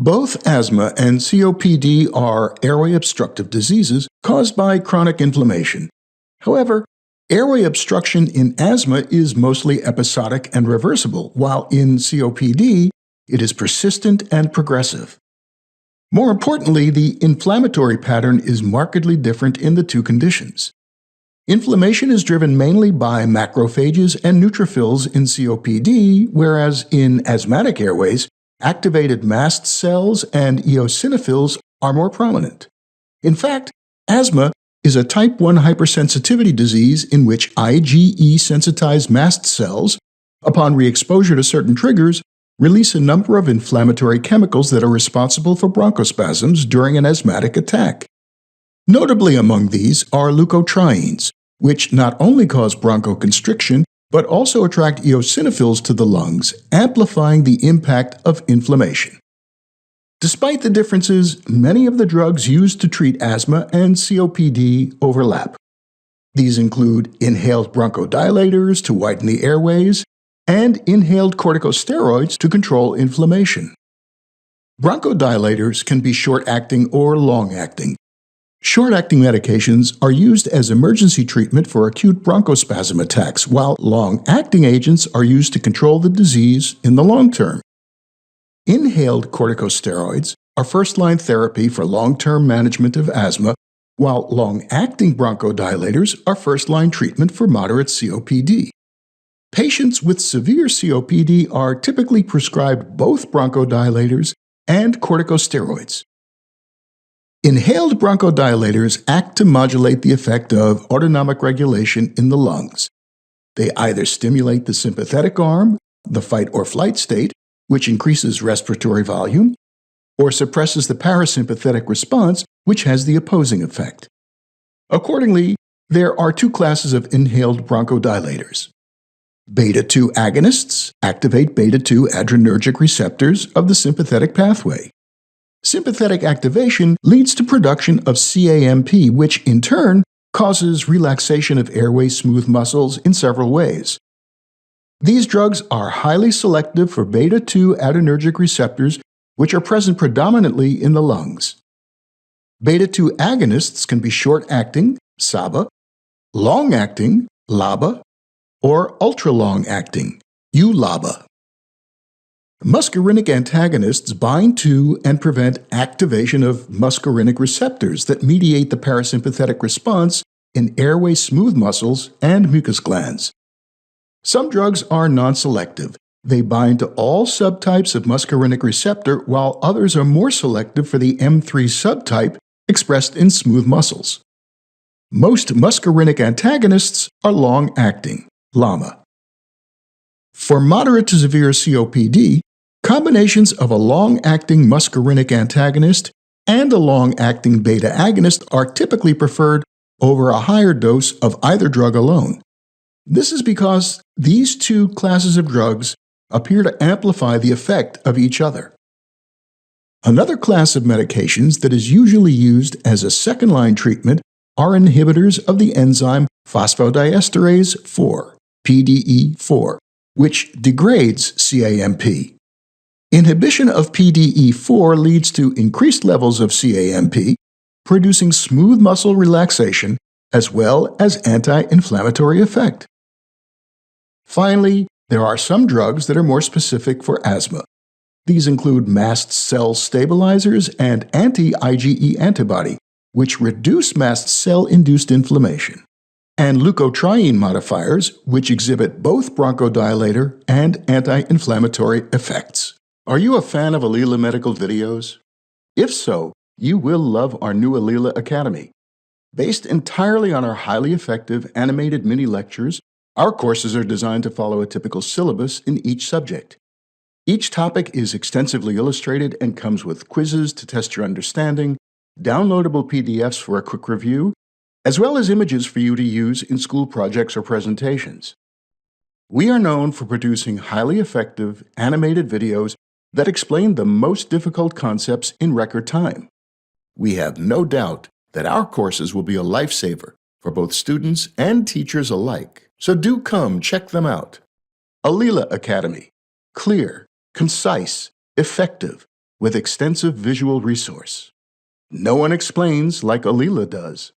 Both asthma and COPD are airway obstructive diseases caused by chronic inflammation. However, airway obstruction in asthma is mostly episodic and reversible, while in COPD, it is persistent and progressive. More importantly, the inflammatory pattern is markedly different in the two conditions. Inflammation is driven mainly by macrophages and neutrophils in COPD, whereas in asthmatic airways, activated mast cells and eosinophils are more prominent. In fact, asthma is a type 1 hypersensitivity disease in which IgE-sensitized mast cells, upon re-exposure to certain triggers, release a number of inflammatory chemicals that are responsible for bronchospasms during an asthmatic attack. Notably among these are leukotrienes, which not only cause bronchoconstriction, but also attract eosinophils to the lungs, amplifying the impact of inflammation. Despite the differences, many of the drugs used to treat asthma and COPD overlap. These include inhaled bronchodilators to widen the airways and inhaled corticosteroids to control inflammation. Bronchodilators can be short-acting or long-acting. Short-acting medications are used as emergency treatment for acute bronchospasm attacks, while long-acting agents are used to control the disease in the long term. Inhaled corticosteroids are first-line therapy for long-term management of asthma, while long-acting bronchodilators are first-line treatment for moderate COPD. Patients with severe COPD are typically prescribed both bronchodilators and corticosteroids. Inhaled bronchodilators act to modulate the effect of autonomic regulation in the lungs. They either stimulate the sympathetic arm, the fight or flight state, which increases respiratory volume, or suppresses the parasympathetic response, which has the opposing effect. Accordingly, there are two classes of inhaled bronchodilators. Beta-2 agonists activate beta-2 adrenergic receptors of the sympathetic pathway. Sympathetic activation leads to production of CAMP, which in turn causes relaxation of airway smooth muscles in several ways. These drugs are highly selective for beta-2 adrenergic receptors, which are present predominantly in the lungs. Beta-2 agonists can be short-acting, SABA, long-acting, LABA, or ultra-long-acting, ULABA. Muscarinic antagonists bind to and prevent activation of muscarinic receptors that mediate the parasympathetic response in airway smooth muscles and mucus glands. Some drugs are non-selective. They bind to all subtypes of muscarinic receptor, while others are more selective for the M3 subtype expressed in smooth muscles. Most muscarinic antagonists are long-acting, LAMA. For moderate to severe COPD, combinations of a long-acting muscarinic antagonist and a long-acting beta agonist are typically preferred over a higher dose of either drug alone. This is because these two classes of drugs appear to amplify the effect of each other. Another class of medications that is usually used as a second-line treatment are inhibitors of the enzyme phosphodiesterase 4, PDE4, which degrades CAMP. Inhibition of PDE4 leads to increased levels of CAMP, producing smooth muscle relaxation as well as anti-inflammatory effect. Finally, there are some drugs that are more specific for asthma. These include mast cell stabilizers and anti-IgE antibody, which reduce mast cell-induced inflammation, and leukotriene modifiers, which exhibit both bronchodilator and anti-inflammatory effects. Are you a fan of Alila Medical videos? If so, you will love our new Alila Academy. Based entirely on our highly effective animated mini lectures, our courses are designed to follow a typical syllabus in each subject. Each topic is extensively illustrated and comes with quizzes to test your understanding, downloadable PDFs for a quick review, as well as images for you to use in school projects or presentations. We are known for producing highly effective animated videos that explain the most difficult concepts in record time. We have no doubt that our courses will be a lifesaver for both students and teachers alike, so do come check them out. Alila Academy. Clear, concise, effective, with extensive visual resource. No one explains like Alila does.